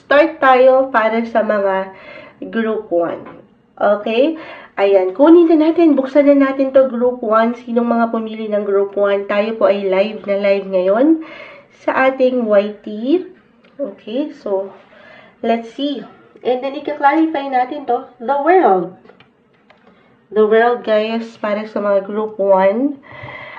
start tayo para sa mga Group 1. Okay? Ayan, kunin na natin, buksan na natin to Group 1. Sinong mga pumili ng Group 1? Tayo po ay live na live ngayon sa ating YT. Okay, so, let's see. And then, i-clarify natin to, the world. The world, guys, para sa mga Group 1.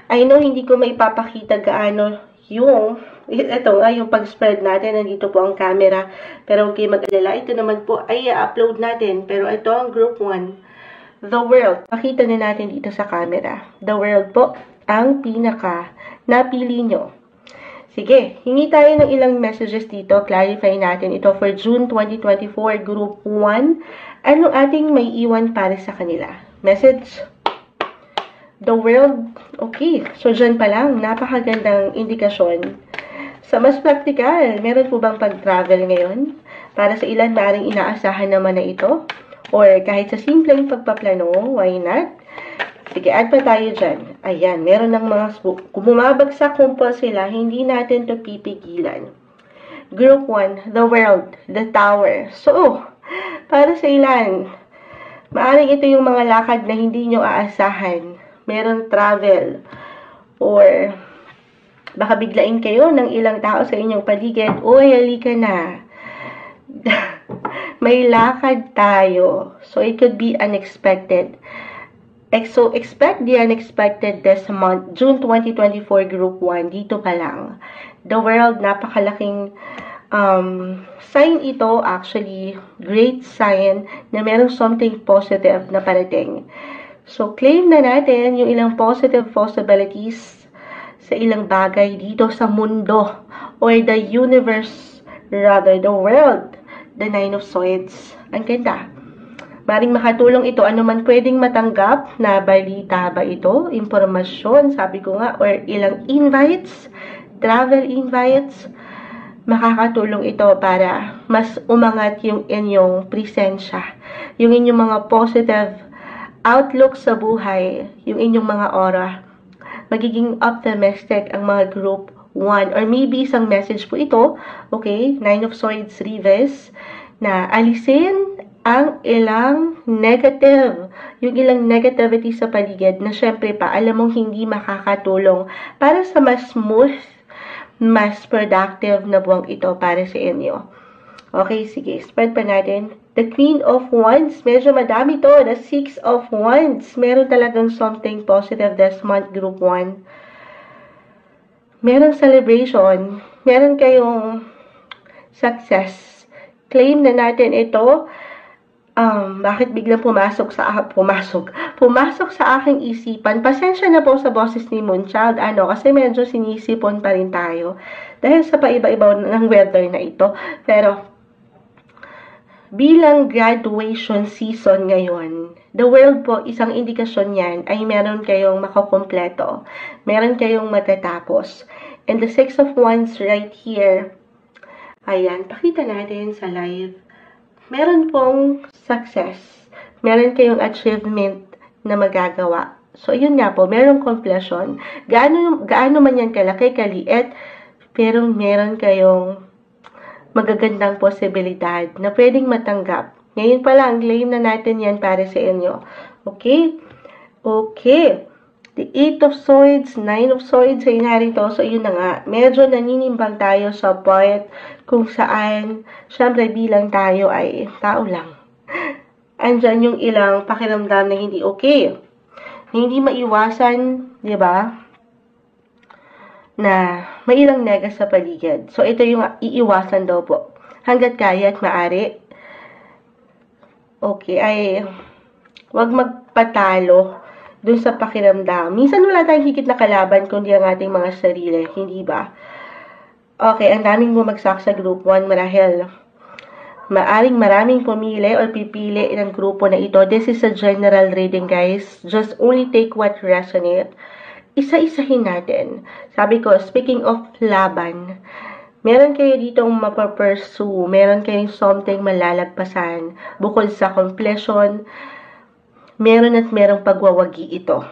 I know, hindi ko maipapakita gaano yung, ito nga, yung pag-spread natin. Nandito po ang camera. Pero huwag kayo mag-alala. Ito naman po ay upload natin. Pero ito ang Group 1. The world. Pakita na natin dito sa camera. The world po ang pinaka napili nyo. Sige, hingi tayo ng ilang messages dito. Clarify natin ito for June 2024, Group 1. Anong ating may iwan para sa kanila? Message. The world. Okay, so dyan pa lang, napakagandang indikasyon. Sa mas practical, meron po bang pag-travel ngayon? Para sa ilan, maaaring inaasahan naman na ito. Or kahit sa simpleng pagpaplano, why not? Sige, add pa tayo dyan. Ayan, meron ng mga kung bumabagsak kumpol sila, hindi natin to pipigilan. Group 1, the world, the tower. So, para sa ilan, maaaring ito yung mga lakad na hindi nyo aasahan. Meron travel. Or, baka biglain kayo ng ilang tao sa inyong paligid. Uy, halika na. May lakad tayo. So, it could be unexpected. So, expect the unexpected this month, June 2024, Group 1. Dito pa lang. The world, napakalaking sign ito, actually, great sign na merong something positive na parating. So, claim na natin yung ilang positive possibilities sa ilang bagay dito sa mundo or the universe, rather, the world. The Nine of Swords. Ang ganda. Maring makatulong ito, ano man pwedeng matanggap na balita ba ito, impormasyon, sabi ko nga, or ilang invites, travel invites, makakatulong ito para mas umangat yung inyong presensya, yung inyong mga positive outlook sa buhay, yung inyong mga aura, magiging optimistic ang mga Group 1, or maybe isang message po ito, okay, Nine of Swords reverse, na alisin ang ilang negative, yung ilang negativity sa paligid na syempre pa, alam mong hindi makakatulong para sa mas smooth, mas productive na buwang ito para sa inyo. Okay, sige, spread pa natin. The Queen of Wands, medyo madami to. The Six of Wands, meron talagang something positive this month, Group 1. Meron celebration, meron kayong success. Claim na natin ito. Bakit biglang pumasok sa aking isipan? Pasensya na po sa boses ni Moonchild, kasi medyo sinisipon pa rin tayo dahil sa paiba-iba ng weather na ito. Pero, bilang graduation season ngayon, the world po, isang indikasyon yan ay meron kayong makukumpleto, meron kayong matatapos. And the Six of Wands right here, ayan, pakita natin sa live. Meron pong success. Meron kayong achievement na magagawa. So, yun nga po, merong completion. Gaano man yan kalaki, kaliit, pero meron kayong magagandang posibilidad na pwedeng matanggap. Ngayon pa lang, claim na natin yan para sa inyo. Okay? Okay. The Eight of Swords, Nine of Swords, ay narito. So, yun na nga. Medyo naninimbang tayo sa point kung saan, syempre bilang tayo ay tao lang. Andyan yung ilang pakiramdam na hindi okay. Hindi maiwasan, di ba? Na may ilang nega sa paligid. So, ito yung iiwasan daw po. Hanggat kaya at maaari. Okay, ay wag magpatalo dun sa pakiramdam. Minsan wala tayong higit na kalaban kundi ang ating mga sarili. Hindi ba? Okay, ang daming bumagsak sa Group 1 marahil maaring maraming pumili or pipili ng grupo na ito. This is a general reading, guys. Just only take what resonate. Isa-isahin natin. Sabi ko, speaking of laban, meron kayo ditong mapapursue, meron kayong something malalagpasan. Bukod sa completion, meron at merong pagwawagi ito.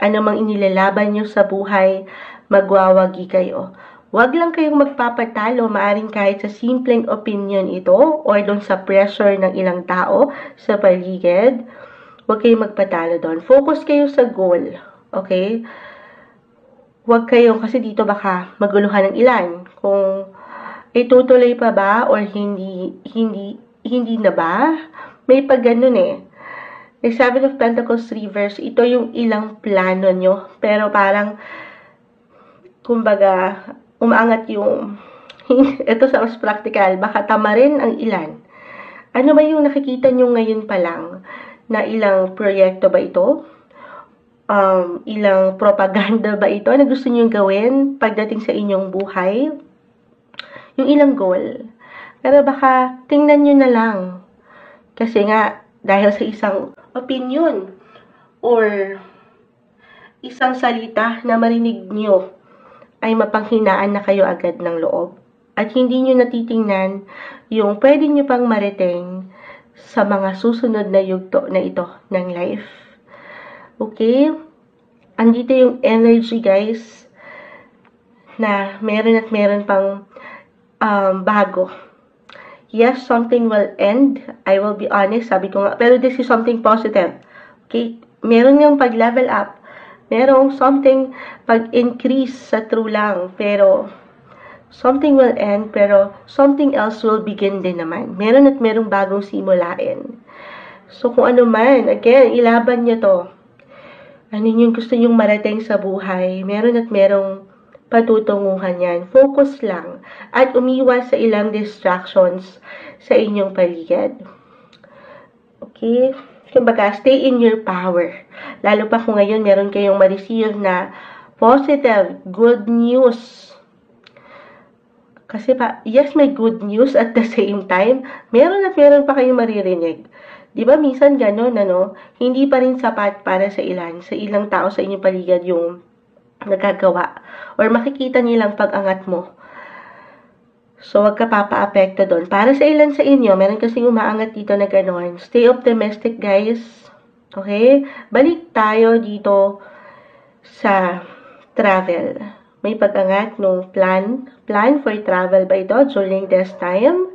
Ano mang inilalaban nyo sa buhay, magwawagi kayo. Huwag lang kayong magpapatalo, maaring kahit sa simpleng opinion ito or doon sa pressure ng ilang tao sa paligid. Huwag kayong magpatalo doon. Focus kayo sa goal. Okay? Huwag kayong, kasi dito baka maguluhan ng ilan. Kung itutuloy pa ba or hindi na ba? May pag ganun eh. The Seven of Pentacles reverse, ito yung ilang plano nyo. Pero parang, kumbaga, umaangat yung, ito sa mas practical, baka tama rin ang ilan. Ano ba yung nakikita nyo ngayon pa lang? Na ilang proyekto ba ito? Ilang propaganda ba ito na gusto nyo gawin pagdating sa inyong buhay? Yung ilang goal. Pero baka tingnan nyo na lang. Kasi nga, dahil sa isang opinion or isang salita na marinig nyo ay mapanghinaan na kayo agad ng loob. At hindi nyo natitingnan yung pwede nyo pang marating sa mga susunod na yugto na ito ng life. Okay? Andito yung energy, guys, na meron pang bago. Yes, something will end. I will be honest, sabi ko nga. Pero this is something positive. Okay? Meron yung pag-level up. Merong something pag-increase sa true lang. Pero something will end, pero something else will begin din naman. Meron at merong bagong simulain. So kung ano man, again, ilaban nyo to. Ano yung gusto nyong marating sa buhay? Meron at merong patutunguhan yan. Focus lang at umiwas sa ilang distractions sa inyong paligid. Okay? Kumbaga, stay in your power. Lalo pa kung ngayon meron kayong ma-receive na positive, good news. Kasi yes, may good news at the same time, meron pa kayong maririnig. Di ba minsan gano'n, ano? Hindi pa rin sapat para sa ilang tao sa inyong paligid yung nagagawa or makikita nilang pag-angat mo. So, wag ka papa-apekto doon. Para sa ilan sa inyo, meron kasing umaangat dito na gano'n. Stay optimistic, guys. Okay? Balik tayo dito sa travel. May pag-angat nung plan for travel ba ito during this time?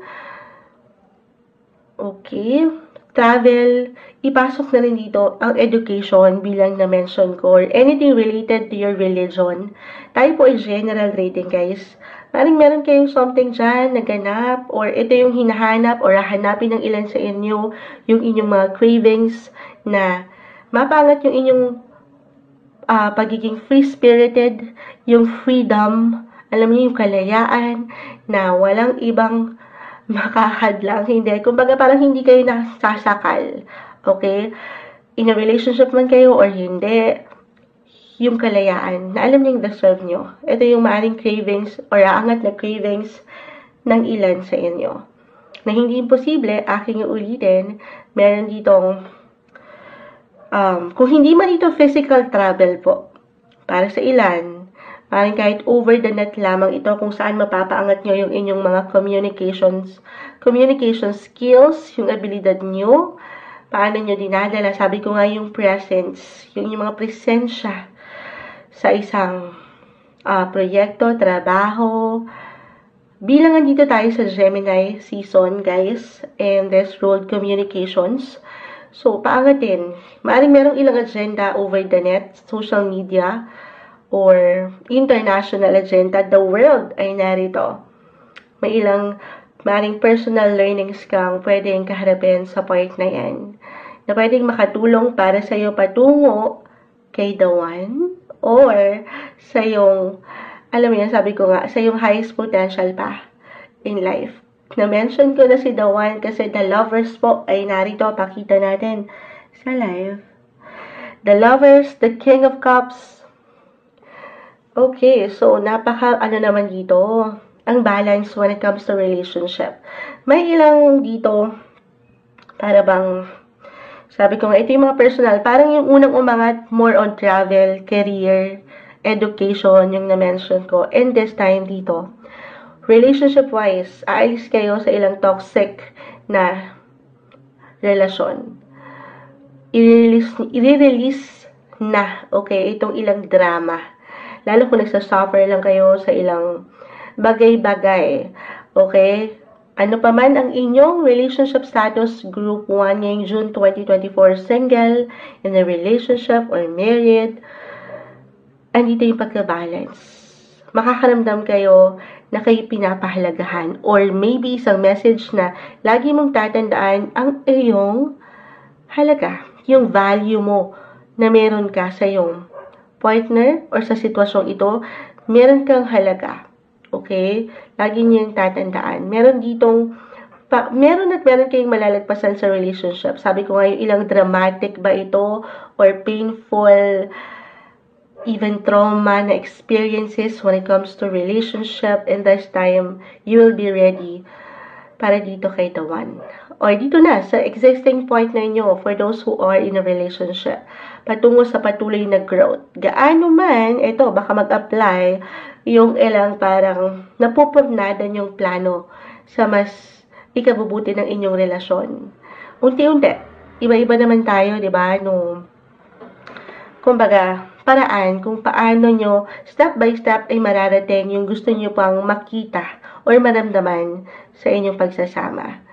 Okay. Travel, ipasok na rin dito ang education bilang na-mention ko or anything related to your religion. Tayo po ay general reading, guys. Maring meron kayong something dyan naganap or ito yung hinahanap or hahanapin ng ilan sa inyo, yung inyong mga cravings na mapangat yung inyong pagiging free-spirited, yung freedom, alam niyo yung kalayaan na walang ibang makahadlang, hindi. Kumbaga parang hindi kayo nasasakal. Okay? In a relationship man kayo or hindi, yung kalayaan na alam niyo yung deserve nyo. Ito yung maaring cravings or aangat na cravings ng ilan sa inyo. Na hindi imposible, aking ulitin, meron ditong kung hindi man ito physical travel po, para sa ilan, parang kahit over the net lamang ito kung saan mapapaangat nyo yung inyong mga communication skills, yung abilidad nyo, paano nyo dinadala, sabi ko nga yung presence, yung mga presensya sa isang proyekto, trabaho. Bilang andito tayo sa Gemini season, guys, and this ruled communications. So, paangatin. Maaring merong ilang agenda over the net, social media, or international agenda. The world ay narito. May ilang maaring personal learnings kang pwedeng kaharapin sa point na yan. Na pwedeng makatulong para sa iyo patungo kay the one or sa yung, alam mo yan, sabi ko nga, sa yung highest potential pa in life. Na-mention ko na si the one kasi the lovers po ay narito. Pakita natin sa live. The lovers, the king of cups. Okay, so ano naman dito, ang balance when it comes to relationship. May ilang dito, para bang, sabi ko nga, ito yung mga personal, parang yung unang umangat, more on travel, career, education, yung na-mention ko. And this time dito, relationship-wise, aalis kayo sa ilang toxic na relasyon. I-release na, okay, itong ilang drama. Lalo kung nagsasuffer lang kayo sa ilang bagay-bagay. Okay? Ano pa man ang inyong relationship status, group 1 ngayong June 2024, single, in a relationship, or married, andito yung pagka-balance. Makakaramdam kayo na kayo pinapahalagahan, or maybe isang message na lagi mong tatandaan ang iyong halaga, yung value mo na meron ka sa iyong partner or sa sitwasyong ito, meron kang halaga. Okay? Lagi niyong tatandaan. Meron kayong malalagpasan sa relationship. Sabi ko nga, yung ilang dramatic ba ito or painful, even trauma na experiences when it comes to relationship, and this time, you will be ready para dito kay the one. Or dito na, sa existing partner nyo, for those who are in a relationship, patungo sa patuloy na growth. Gaano man, ito, baka mag-apply yung ilang parang napupurnadan yung plano sa mas ikabubuti ng inyong relasyon. Unti-unti, iba-iba naman tayo, di ba? Kumbaga, paraan kung paano nyo, step by step, ay mararating yung gusto nyo pang makita or maramdaman sa inyong pagsasama.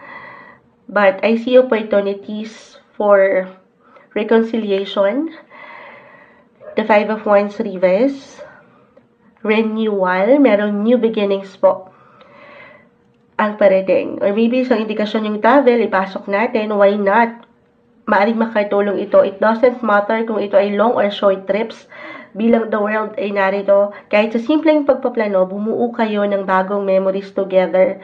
But I see opportunities for reconciliation, the Five of Wands reverse, renewal, merong new beginnings po ang parating. Or maybe isang indikasyon yung travel, ipasok natin, why not? Maaring makatulong ito. It doesn't matter kung ito ay long or short trips. Bilang the world ay narito, kahit sa simpleng pagpaplano, bumuo kayo ng bagong memories together.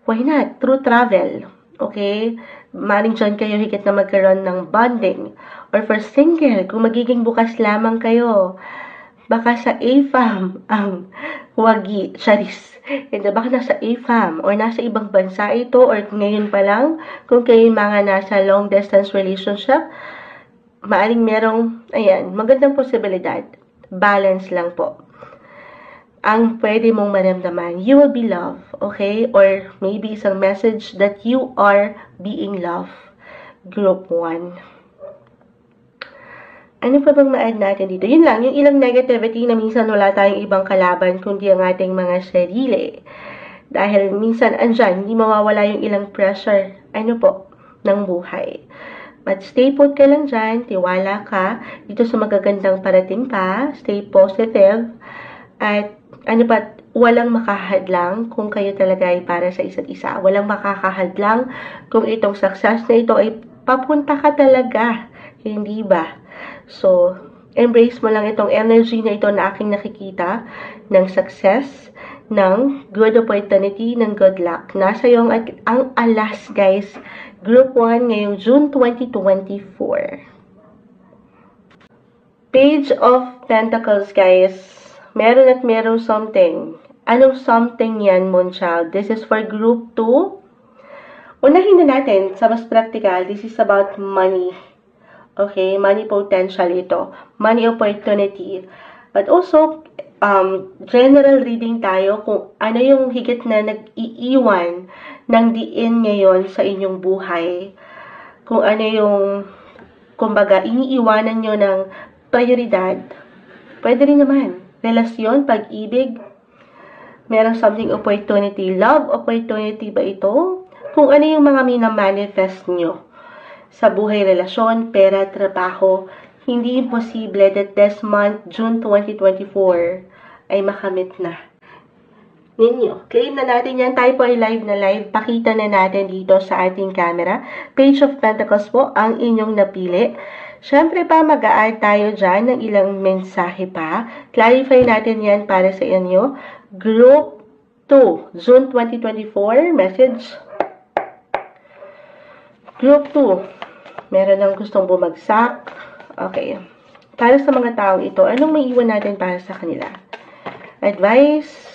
Why not? Through travel. Okay? Maaring dyan kayo higit na magkaroon ng bonding. Or for single, kung magiging bukas lamang kayo, baka sa AFAM ang wagi, charis. Hindi, baka nasa AFAM or nasa ibang bansa ito or ngayon pa lang, kung kayo mga nasa long distance relationship, maaring merong, ayan, magandang posibilidad. Balance lang po ang pwede mong maramdaman. You will be loved, okay? Or maybe isang message that you are being loved. Group 1. Ano pa bang ma-add natin dito? Yun lang, yung ilang negativity na minsan wala tayong ibang kalaban kundi ang ating mga sarili. Dahil minsan andyan, hindi mawawala yung ilang pressure, ng buhay. But stay put ka lang dyan, tiwala ka dito sa magagandang parating pa, stay positive, at walang makahadlang kung kayo talaga ay para sa isa't isa. Walang makakahadlang kung itong success na ito ay papunta ka talaga. Hindi ba? So, embrace mo lang itong energy na ito na aking nakikita ng success, ng good opportunity, ng good luck. Nasa iyo ang alas, guys. Group 1 ngayong June 2024. Page of Pentacles, guys. Meron at merong something. Anong something yan, Moon Child? This is for group 2. Unahin na natin sa mas practical. This is about money. Okay? Money potential ito. Money opportunity. But also, general reading tayo kung ano yung higit na nag-iiwan ng diin ngayon sa inyong buhay. Kung ano yung, kumbaga, iniiwanan nyo ng prioridad. Pwede rin naman. Relasyon, pag-ibig, merong something opportunity, love opportunity ba ito? Kung ano yung mga minamanifest nyo sa buhay, relasyon, pera, trabaho, hindi imposible that this month, June 2024, ay makamit na ninyo. Claim na natin yan. Tayo po ay live na live. Pakita na natin dito sa ating camera. Page of Pentacles po ang inyong napili. Siyempre pa, mag-a-add tayo dyan ng ilang mensahe pa. Clarify natin yan para sa inyo. Group 2, June 2024, message. Group 2, meron ng gustong bumagsak. Okay. Para sa mga taong ito, anong may iwan natin para sa kanila? Advice.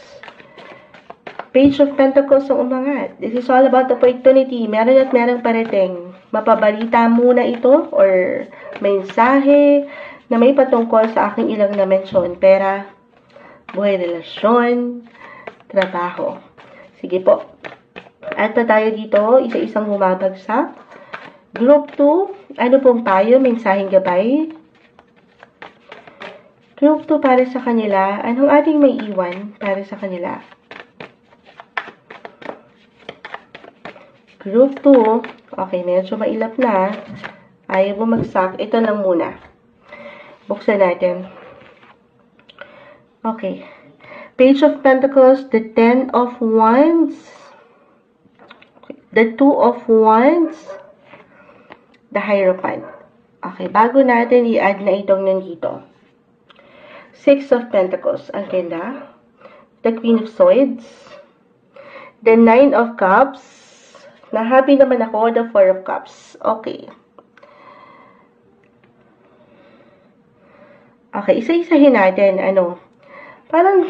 Page of Pentacles ang umangat. This is all about opportunity. Meron at merong parating. Mapabalita muna ito or mensahe na may patungkol sa aking ilang na-mention. Pera, buhay, relasyon, trabaho. Sige po. At pa tayo dito, isa-isang bumabagsak. Group 2, ano pong payo, mensaheng gabay? Group 2 para sa kanila, anong ating may iwan para sa kanila? Group 2, okay, medyo mailap na. Ayaw bumagsak. Ito lang muna. Buksan natin. Okay. Page of Pentacles, the 10 of Wands, the 2 of Wands, the Hierophant. Okay, bago natin i-add na itong nandito. 6 of Pentacles, ang ganda. The Queen of Swords, the 9 of Cups, na happy naman ako, the 4 of Cups. Okay. Okay, isa-isahin natin, parang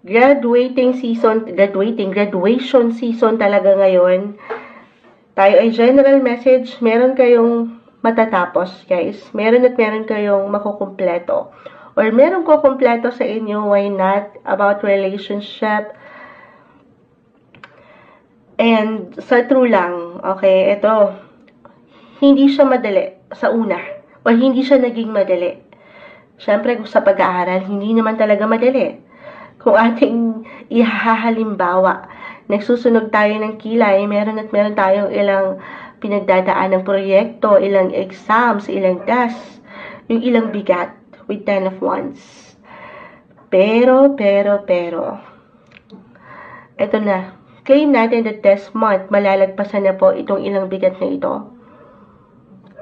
graduation season talaga ngayon. Tayo ay general message, meron kayong matatapos, guys. Meron kayong makukumpleto. Or meron ko kumpleto sa inyo, why not? About relationship. And sa true lang, okay, ito, hindi siya madali sa una. O hindi siya naging madali. Siyempre, sa pag-aaral, hindi naman talaga madali. Kung ating ihahalimbawa, nagsusunog tayo ng kilay, meron tayong ilang pinagdadaan ng proyekto, ilang exams, ilang tests, yung ilang bigat with 10 of Wands. Pero, eto na, claim natin that this month, malalagpasan na po itong ilang bigat na ito.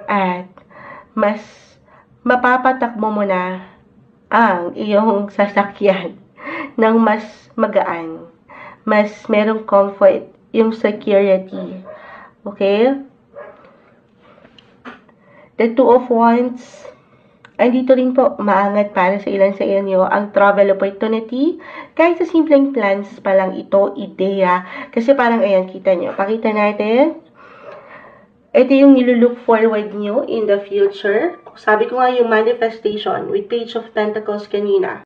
At, mas mapapatakbo mo na ang iyong sasakyan ng mas magaan. Mas merong comfort, yung security. Okay? The 2 of Wands, andito rin po, maangat para sa ilan sa inyo ang travel opportunity. Kahit sa simpleng plans pa lang ito, ideya. Kasi parang, ayan, kita nyo. Pakita natin. Ito yung nilulook forward nyo in the future. Sabi ko nga yung manifestation with Page of Pentacles kanina.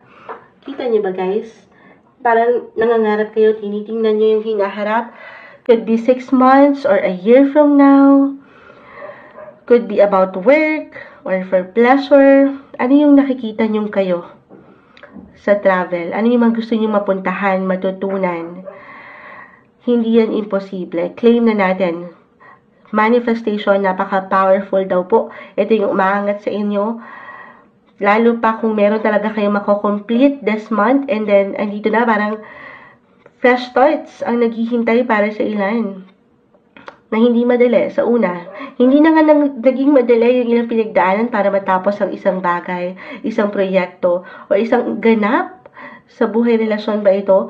Kita nyo ba, guys? Parang nangangarap kayo, tinitingnan nyo yung hinaharap. Could be 6 months or a year from now. Could be about work or for pleasure. Ano yung nakikita nyo kayo sa travel? Ano yung gusto nyo mapuntahan, matutunan? Hindi yan imposible. Claim na natin. Manifestation, napaka-powerful daw po. Ito yung umaangat sa inyo. Lalo pa kung meron talaga kayong mako-complete this month and then, andito na, parang fresh starts ang naghihintay para sa ilan. Na hindi madali sa una. Hindi na nga naging madali yung ilang pinagdaanan para matapos ang isang bagay, isang proyekto, o isang ganap sa buhay relasyon ba ito.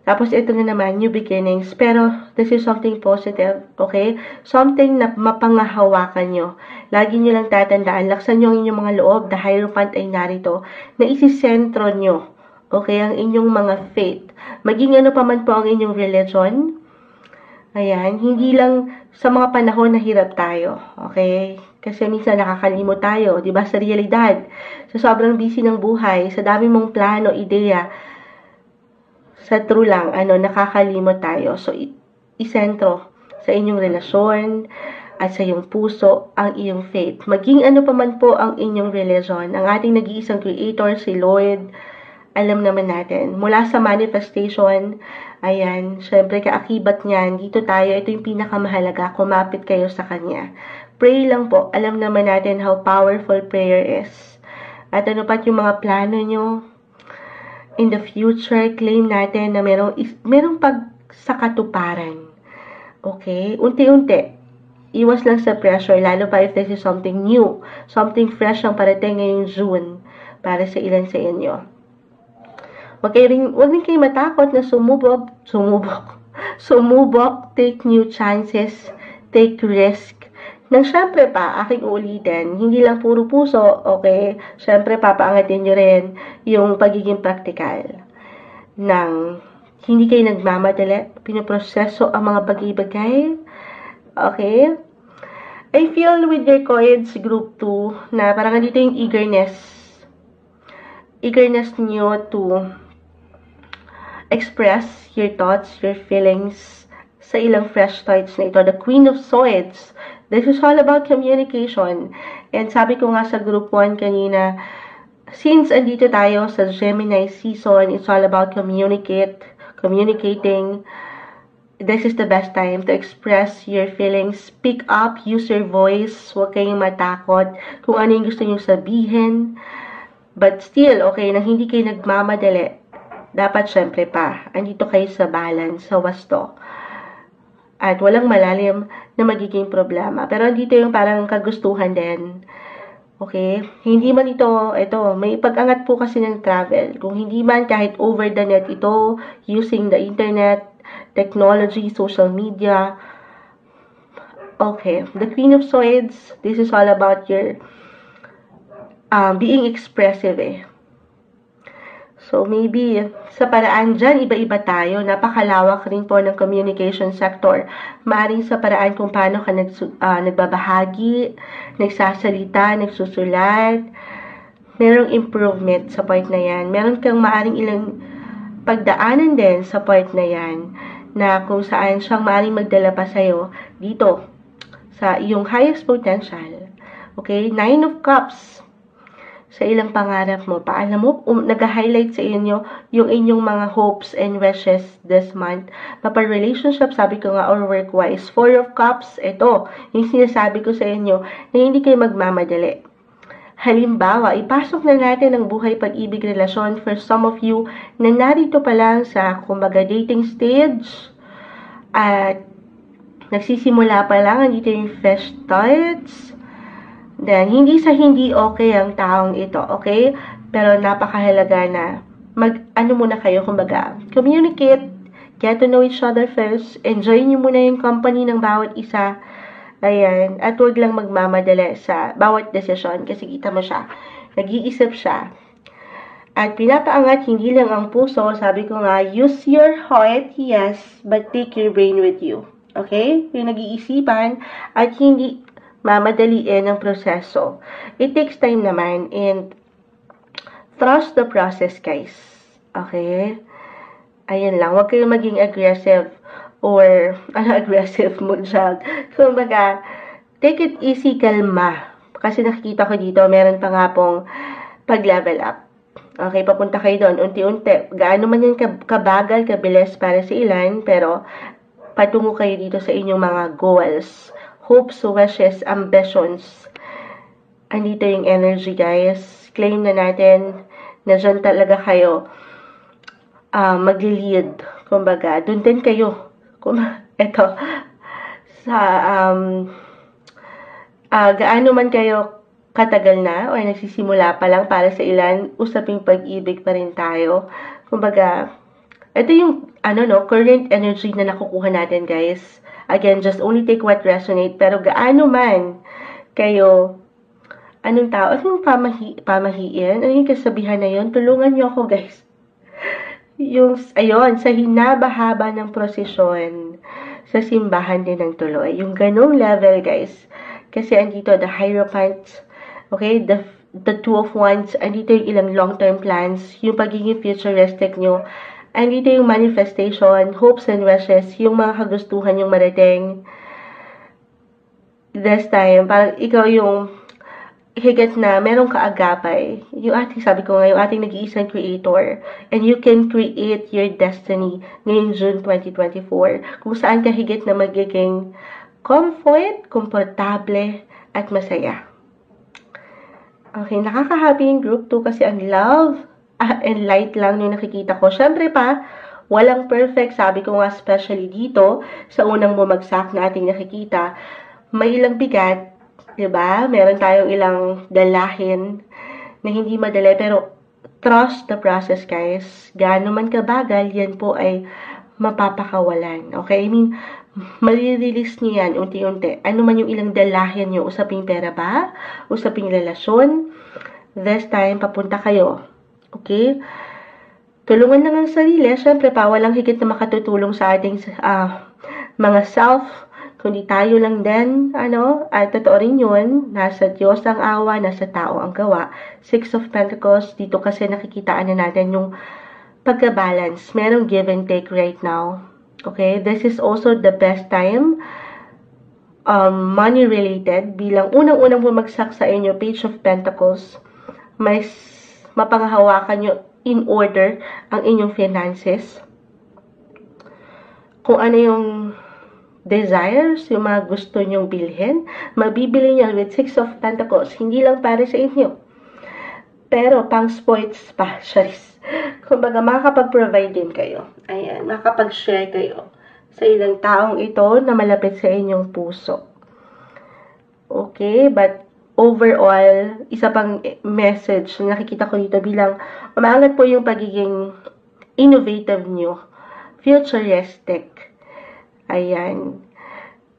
Tapos ito na naman, new beginnings. Pero this is something positive, okay? Something na mapangahawakan nyo. Lagi nyo lang tatandaan, laksan nyo ang inyong mga loob, the Hierophant ay narito, na isisentro nyo, okay, ang inyong mga faith. Maging ano pa man po ang inyong religion, ayan, hindi lang sa mga panahon na hirap tayo, okay? Kasi minsan nakakalimot tayo, di ba, sa realidad, sa sobrang busy ng buhay, sa dami mong plano, ideya, sa true lang, nakakalimot tayo. So, isentro sa inyong relasyon at sa iyong puso ang iyong faith. Maging ano pa man po ang inyong religion, ang ating nag-iisang creator, si Lord, alam naman natin. Mula sa manifestation, ayan, syempre kaakibat niyan, dito tayo, ito yung pinakamahalaga, kumapit kayo sa Kanya. Pray lang po, alam naman natin how powerful prayer is. At ano pat yung mga plano nyo, in the future, claim natin na merong pagsakatuparan. Okay? Unti-unti. Iwas lang sa pressure, lalo pa if this is something new, something fresh ang parating ngayong June para sa ilan sa inyo. Huwag rin kayo matakot na sumubok, take new chances, take risk. Nang syempre pa, aking ulitin, hindi lang puro puso, okay? Syempre, papaangatin nyo rin yung pagiging praktikal. Nang hindi kayo nagmamadali, pinoproseso ang mga bagay-bagay, okay? I feel with your cards, group 2, na parang dito yung eagerness nyo to express your thoughts, your feelings sa ilang fresh starts na ito. The Queen of Swords, this is all about communication. And sabi ko nga sa group 1 kanina, since andito tayo sa Gemini season, it's all about communicating. this is the best time to express your feelings. Speak up, use your voice. Huwag kayong matakot kung ano yung gusto nyo sabihin. But still, okay, na hindi kayo nagmamadali. Dapat syempre pa, andito kayo sa balance, sa wasto. At walang malalim na magiging problema. Pero andito yung parang kagustuhan din. Okay? Hindi man ito, may pag-angat po kasi ng travel. Kung hindi man, kahit over the net ito, using the internet, technology, social media. Okay, the Queen of Swords, this is all about your being expressive So, maybe, sa paraan dyan, iba-iba tayo. Napakalawak rin po ng communication sector. Maaring sa paraan kung paano ka nagbabahagi, nagsasalita, nagsusulat. Merong improvement sa point na yan. Meron kang maaring ilang pagdaanan din sa point na yan na kung saan siyang maaring magdala pa sa'yo dito sa iyong highest potential. Okay? 9 of Cups. Sa ilang pangarap mo. Paano mo, nag-highlight sa inyo yung inyong mga hopes and wishes this month. Mapa-relationship, sabi ko nga, or work-wise. 4 of Cups, ito, yung sinasabi ko sa inyo, na hindi kayo magmamadali. Halimbawa, ipasok na natin ang buhay, pag-ibig, relasyon for some of you na narito pa lang sa, kumbaga, dating stage at nagsisimula pa lang, andito yung fresh starts. Then, hindi sa hindi okay ang taong ito, okay? Pero napakahalaga na ano muna kayo, kumbaga, communicate, get to know each other first, enjoy nyo muna yung company ng bawat isa, ayan, at huwag lang magmamadali sa bawat desisyon kasi kita mo siya, nag-iisip siya. At pinapaangat hindi lang ang puso, sabi ko nga, use your heart, yes, but take your brain with you. Okay? Yung nag-iisipan at hindi mamadaliin ang proseso. It takes time naman and trust the process, guys. Okay? Ayan lang. Huwag kayong maging aggressive or aggressive mo dyan. Kumbaga, take it easy, kalma. Kasi nakikita ko dito, meron pa nga pong pag-level up. Okay, papunta kayo doon, unti-unti. Gaano man yan kabagal, kabilis para sa ilan, pero patungo kayo dito sa inyong mga goals, hopes, wishes, ambitions. Andito yung energy, guys. Claim na natin na dyan talaga kayo magli-lead. Kumbaga, dun din kayo. Eto, sa gaano man kayo katagal na o nagsisimula pa lang para sa ilan, usaping pag-ibig pa rin tayo. Kumbaga, ito yung current energy na nakukuha natin, guys. Again, just only take what resonate. Pero gaano man kayo, anong tao, anong pamahiin, ano yung kasabihan na yun? Tulungan nyo ako, guys. Yung, ayun, sa hinabahaba ng prosesyon, sa simbahan din ng tuloy. Yung ganong level, guys. Kasi andito, the Hierophant, okay, the Two of Wands, andito yung ilang long-term plans, yung pagiging futuristic nyo, andito yung manifestation, hopes and wishes, yung mga kagustuhan yung marating. This time, parang ikaw yung higit na merong kaagapay. Yung ating, sabi ko nga, yung ating nag-iisang creator. And you can create your destiny ngayong June 2024. Kung saan ka higit na magiging comfort, komportable, at masaya. Okay, nakaka-happy yung group 2 kasi ang love and light lang yung nakikita ko. Siyempre pa, walang perfect. Sabi ko nga, especially dito, sa unang bumagsak na ating nakikita, may ilang bigat, diba? Meron tayong ilang dalahin na hindi madali, pero trust the process, guys. Gaano man kabagal, yan po ay mapapakawalan. Okay? I mean, malirelease nyo yan unti-unti. Ano man yung ilang dalahin nyo, usaping pera ba? Usaping relasyon? This time, papunta kayo. Okay? Tulungan lang ang sarili. Siyempre pa, walang higit na makatutulong sa ating mga self, kundi tayo lang din, at totoo rin yun, nasa Diyos ang awa, nasa tao ang gawa. 6 of Pentacles, dito kasi nakikitaan na natin yung pagka-balance. Merong give and take right now. Okay? This is also the best time, money-related, bilang unang-unang bumagsak sa inyo, Page of Pentacles, may mapanghawakan nyo in order ang inyong finances. kung ano yung desires, yung mga gusto nyong bilhin, mabibili nyo with Six of Pentacles. Hindi lang para sa inyo. Pero, pang sports pa, charis. Kumbaga, makakapag-provide din kayo. Ayan, makakapag-share kayo sa ilang taong ito na malapit sa inyong puso. Okay, but overall, isa pang message na nakikita ko dito bilang umaangat po yung pagiging innovative nyo, futuristic. Ayan,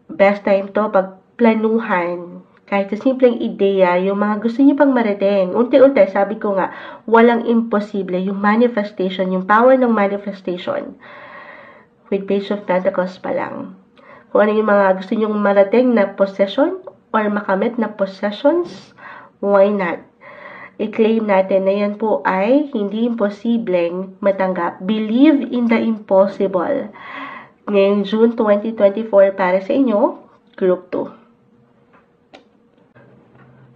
best time to pagplanuhan, kahit sa simpleng ideya, yung mga gusto niyo pang marating. Unti-unti, sabi ko nga, walang imposible, yung manifestation, yung power ng manifestation. With Page of Pentacles pa lang. Kung ano yung mga gusto niyong marating na possession, or makamit na possessions, why not? I-claim natin na yan po ay hindi imposibleng matanggap. Believe in the impossible. Ngayong June 2024 para sa inyo, Group 2.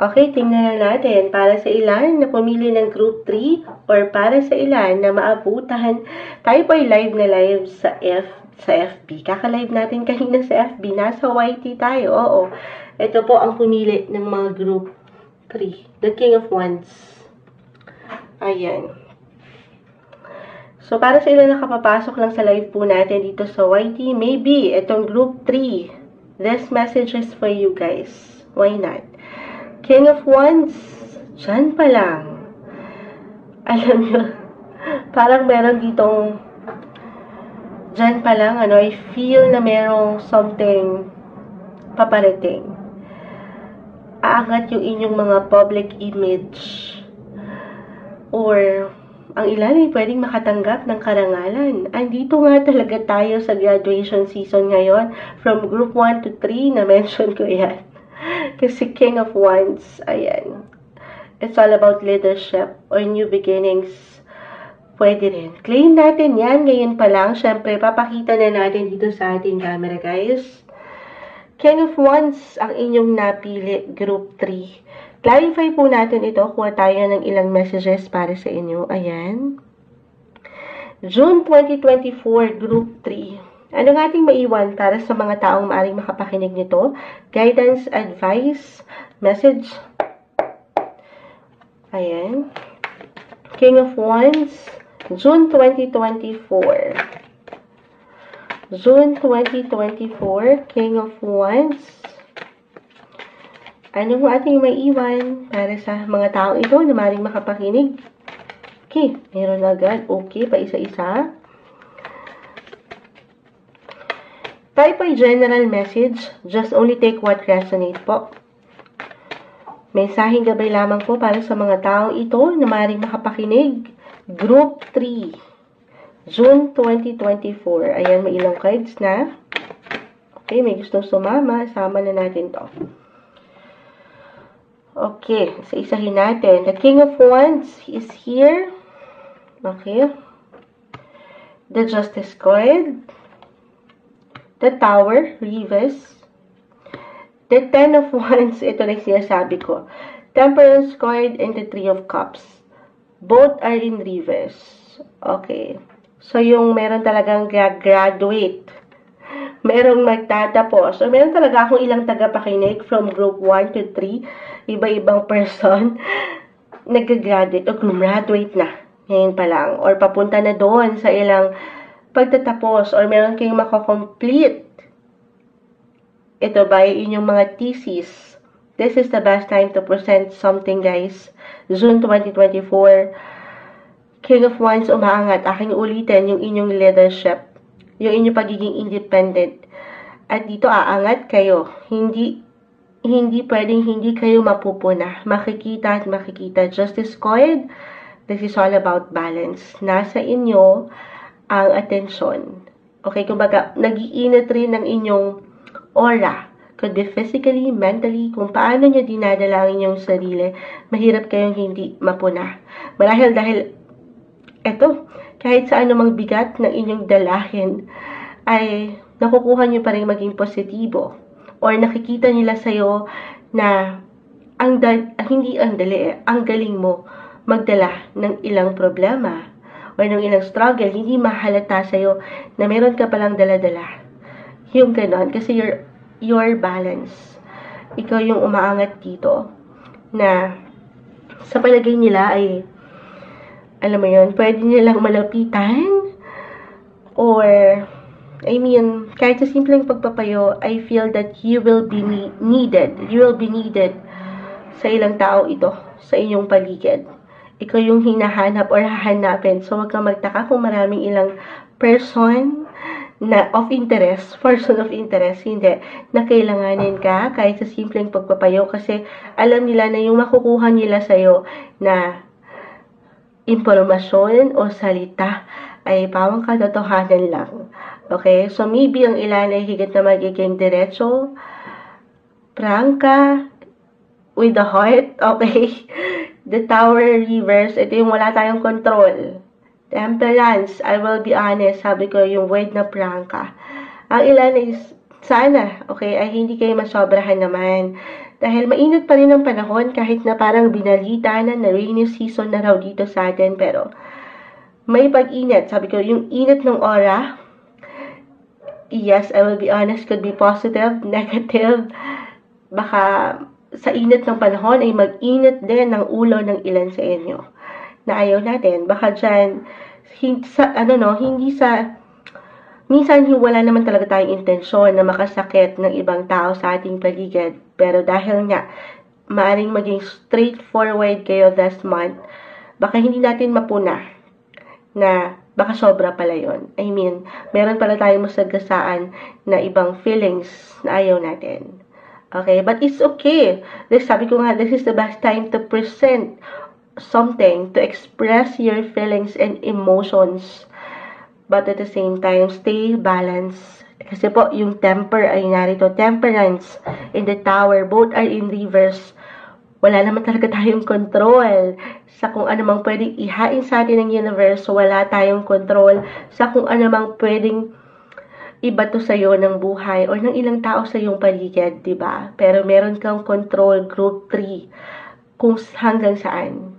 Okay, tingnan na natin para sa ilan na pumili ng Group 3 or para sa ilan na maabutan. Tayo po ay live na live sa FB. Kaka-live natin kanina sa FB. Nasa YT tayo. Oo. Ito po ang pumili ng mga Group 3. The King of Wands. Ayan. So, para sa ilan nakapapasok lang sa live po natin dito sa YT, maybe itong Group 3, this message is for you guys. Why not? King of Wands, dyan pa lang. Alam nyo, parang meron ditong, dyan pa lang, I feel na merong something paparating. Aangat yung inyong mga public image. Or, ang ilan ay pwedeng makatanggap ng karangalan. Andito nga talaga tayo sa graduation season ngayon. From Group 1 to 3, na-mention ko yan. Kasi King of Wands, ayan. It's all about leadership or new beginnings. Pwede rin. Claim natin yan ngayon pa lang. Siyempre, papakita na natin dito sa ating camera, guys. King of Wands, ang inyong napili, Group 3. Clarify po natin ito. Kuha tayo ng ilang messages para sa inyo. Ayan. June 2024, Group 3. Ano nga ating maiwan para sa mga taong maaaring makapakinig nito? Guidance, advice, message. Ayan. King of Wands, June 2024. June 2024, King of Wands. Anong ating maiwan para sa mga taong ito na maaaring makapakinig? Okay, meron agad. Okay, pa isa-isa. Type ay general message. Just only take what resonate po. Mensaheng gabay lamang po para sa mga taong ito na maaaring makapakinig. Group 3. June 2024. Ayan, may ilang cards na. Okay, may gustong sumama. Sama na natin to. Okay, so isahin natin. The King of Wands is here. Okay. The Justice card. The Tower, Reverse. The Ten of Wands, ito na sinasabi ko. Temperance card and the Three of Cups. Both are in reverse. Okay. So, yung meron talagang graduate. Merong magtatapos. So, meron talaga akong ilang tagapakinig from Group 1 to 3. Iba-ibang person nag-graduate o graduate na ngayon pa lang or papunta na doon sa ilang pagtatapos or meron kayong makakomplete ito ba inyong mga thesis. This is the best time to present something, guys. June 2024, King of Wands umaangat. Aking ulitin yung inyong leadership, yung inyong pagiging independent, at dito aangat kayo. Hindi pwedeng hindi kayo mapupuna. Makikita at makikita. Justice card, this is all about balance. Nasa inyo ang atensyon. Okay, kumbaga, nag-iinit rin ng inyong aura. Could be physically, mentally, kung paano nyo dinadala ang inyong sarili, mahirap kayong hindi mapuna. Marahil dahil, eto, kahit sa anumang bigat ng inyong dalahin, ay nakukuha nyo pa rin maging positibo. Or nakikita nila sa'yo na ang galing mo magdala ng ilang problema. O or nung ilang struggle, hindi mahalata sa'yo na meron ka palang dala-dala. Yung ganon, kasi you're balanced. Ikaw yung umaangat dito na sa palagay nila ay, alam mo yun, pwede nilang malapitan or, I mean, kahit sa simpleng pagpapayo, I feel that you will be needed. You will be needed sa ilang tao ito, sa inyong paligid. Ikaw yung hinahanap or hahanapin. So, huwag kang magtaka kung maraming ilang person na person of interest, hindi, na kailanganin ka kahit sa simpleng pagpapayo kasi alam nila na yung makukuha nila sa'yo na impormasyon o salita ay pawang katotohanan lang. Okay? So, maybe ang ilan ay higit na magiging diretso, prangka, with the heart, okay? The Tower reverse, ito yung wala tayong control. Temperance, I will be honest, sabi ko yung word na prangka. Ang ilan is, sana, okay, ay hindi kayo masobrahan naman. Dahil mainit pa rin ang panahon kahit na parang binalita na rainy season na raw dito sa atin. Pero may pag-init. Sabi ko, yung init ng aura, yes, I will be honest, could be positive, negative. Baka sa init ng panahon ay mag-init din ng ulo ng ilan sa inyo na ayaw natin. Baka dyan, minsan wala naman talaga tayong intensyon na makasakit ng ibang tao sa ating paligid. Pero dahil nga, maaring maging straightforward kayo this month, baka hindi natin mapuna na baka sobra pala yun. I mean, meron pala tayong masagasaan na ibang feelings na ayaw natin. Okay, but it's okay. Sabi ko nga, this is the best time to present something, to express your feelings and emotions. But at the same time, stay balanced. Kasi po, yung temper ay narito. Temperance in the Tower, both are in reverse. Wala naman talaga tayong control sa kung ano mang pwedeng ihain sa atin ng universe. Wala tayong control sa kung ano mang pwedeng ibato sa'yo ng buhay o ng ilang tao sa iyong paligid, diba? Pero meron kang control, group 3, kung hanggang saan.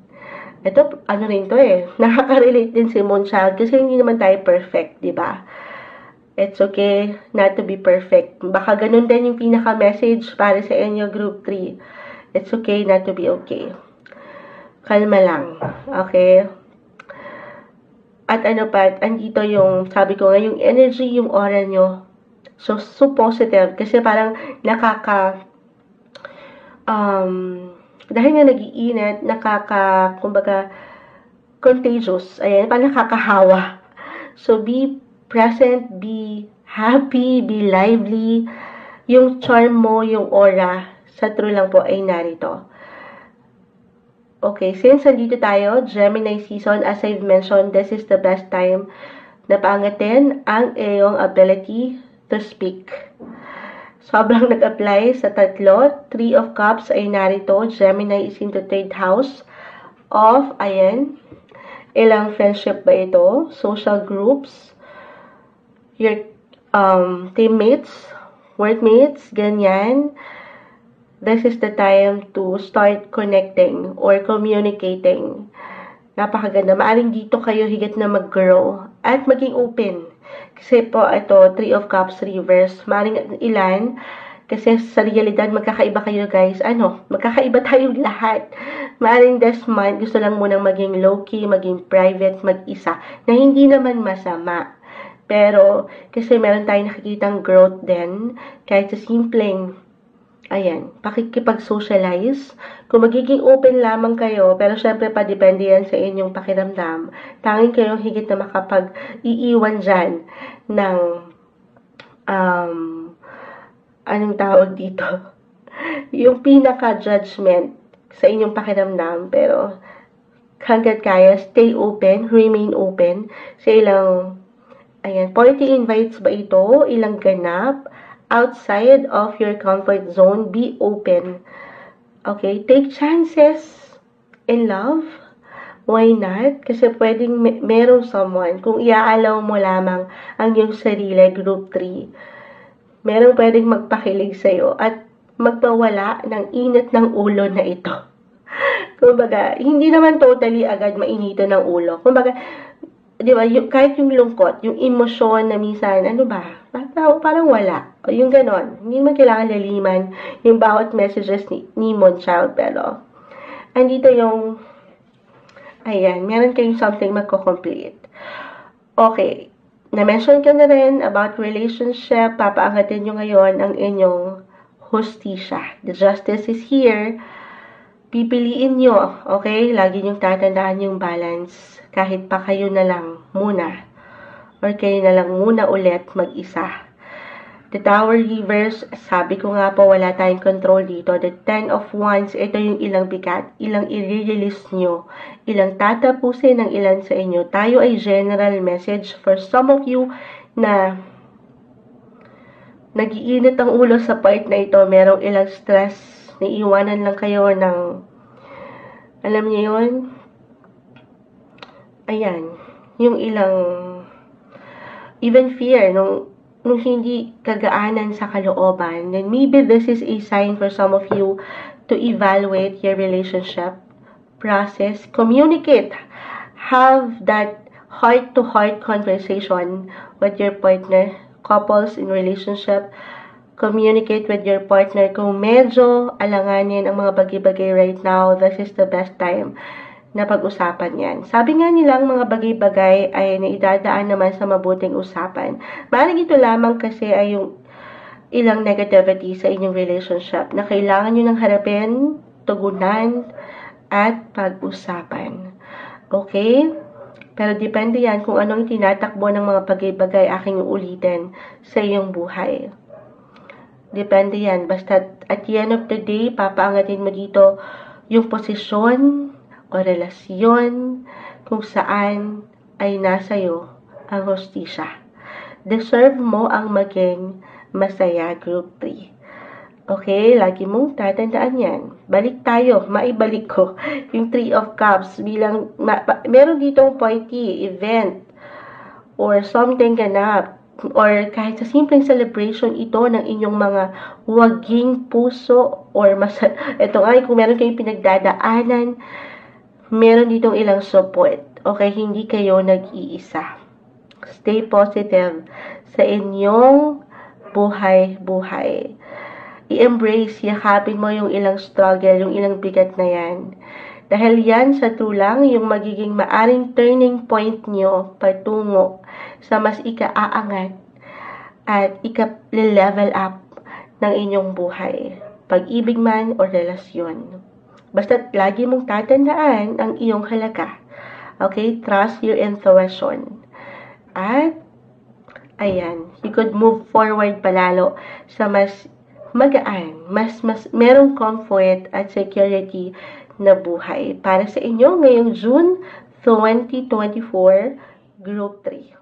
Ito, ano rin to nakaka-relate din si Moonchild kasi hindi naman tayo perfect, diba? It's okay not to be perfect. Baka ganun din yung pinaka-message para sa inyo, group 3. It's okay not to be okay. Kalma lang, okay? At ano pa, andito yung, sabi ko nga, yung energy, yung aura nyo. So positive. Kasi parang dahil nga nag-iinit, kumbaga, contagious. Ayan, parang nakakahawa. So be present, be happy, be lively. Yung charm mo, yung aura, sa true lang po ay narito. Okay, since nandito tayo, Gemini season, as I've mentioned, this is the best time na paangatin ang iyong ability to speak. Sobrang nag-apply sa tatlo. 3 of Cups ay narito. Gemini is into 3rd house of, ayan, ilang friendship ba ito? Social groups, your teammates, workmates, ganyan. This is the time to start connecting or communicating. Napakaganda. Maaring dito kayo higit na mag-grow at maging open. Kasi po, ito, 3 of Cups reverse. Maaring ilan, kasi sa realidad, magkakaiba kayo guys. Magkakaiba tayong lahat. Maaring this month, gusto lang munang maging low-key, maging private, mag-isa, na hindi naman masama. Pero, kasi meron tayong nakikitang growth din, kahit sa simpleng pakikipag-socialize. Kung magiging open lamang kayo, pero syempre pa depende yan sa inyong pakiramdam. Tanging kayong higit na makapag-iiwan dyan ng, anong tawag dito? Yung pinaka-judgment sa inyong pakiramdam. Pero, hanggat kaya, stay open, remain open sa ilang, party invites ba ito? Ilang ganap? Outside of your comfort zone, be open. Okay? Take chances in love. Why not? Kasi pwedeng merong someone, kung iaalaw mo lamang ang iyong sarili, group 3, merong pwedeng magpakilig sa'yo at magpawala ng init ng ulo na ito. Kumbaga, hindi naman totally agad mainito ng ulo. Kumbaga, di ba, kahit yung lungkot, yung emosyon na minsan, ano ba, parang wala. O yung ganon. Hindi naman kailangan laliman yung bawat messages ni Moonchild, pero andito yung, ayan, meron kayong something magko-complete. Okay. Na-mention ko na rin about relationship. Papaangatin nyo ngayon ang inyong hustisya. The justice is here. Pipiliin nyo, okay? Lagi nyong tatandaan yung balance. Kahit pa kayo na lang muna. Or kayo na lang muna ulit mag-isa. The Tower Reverse, sabi ko nga po, wala tayong control dito. The Ten of Wands, ito yung ilang bigat, ilang i-release nyo, ilang tatapusin ng ilan sa inyo. Tayo ay general message for some of you na nag-iinit ang ulo sa part na ito. Merong ilang stress, naiiwanan lang kayo ng, alam niyo yun? Ayan, yung ilang, even fear, nung hindi kagaanan sa kalooban, then maybe this is a sign for some of you to evaluate your relationship, process, communicate, have that heart-to-heart conversation with your partner, couples in relationship, communicate with your partner. Kung medyo alanganin ang mga bagay-bagay right now, this is the best time na pag-usapan yan. Sabi nga nilang mga bagay-bagay ay naidadaan naman sa mabuting usapan. Maaaring ito lamang kasi ay yung ilang negativity sa inyong relationship na kailangan nyo nang harapin, tugunan, at pag-usapan. Okay? Pero depende yan kung anong tinatakbo ng mga bagay-bagay aking uulitin sa iyong buhay. Depende yan. Basta at the end of the day, papaangatin mo dito yung posisyon o relasyon kung saan ay nasa'yo ang hustisya. Deserve mo ang maging masaya, Group 3. Okay? Lagi mong tatandaan yan. Balik tayo. Maibalik ko yung 3 of Cups bilang, meron ditong party, event, or something ganap, or kahit sa simpleng celebration ito ng inyong mga waging puso, or ito nga, kung meron kayong pinagdadaanan, meron ditong ilang support. Okay, hindi kayo nag-iisa. Stay positive sa inyong buhay-buhay. I-embrace, yakapin mo yung ilang struggle, yung ilang bigat na yan. Dahil yan sa tulang yung magiging maaring turning point nyo patungo sa mas ika-aangat at ika-level up ng inyong buhay. Pag-ibig man o relasyon. Basta't lagi mong tatandaan ang iyong halaga. Okay? Trust your intuition. At, ayan, you could move forward palalo sa mas magaan, mas merong comfort at security na buhay para sa inyo ngayong June 2024, Group 3.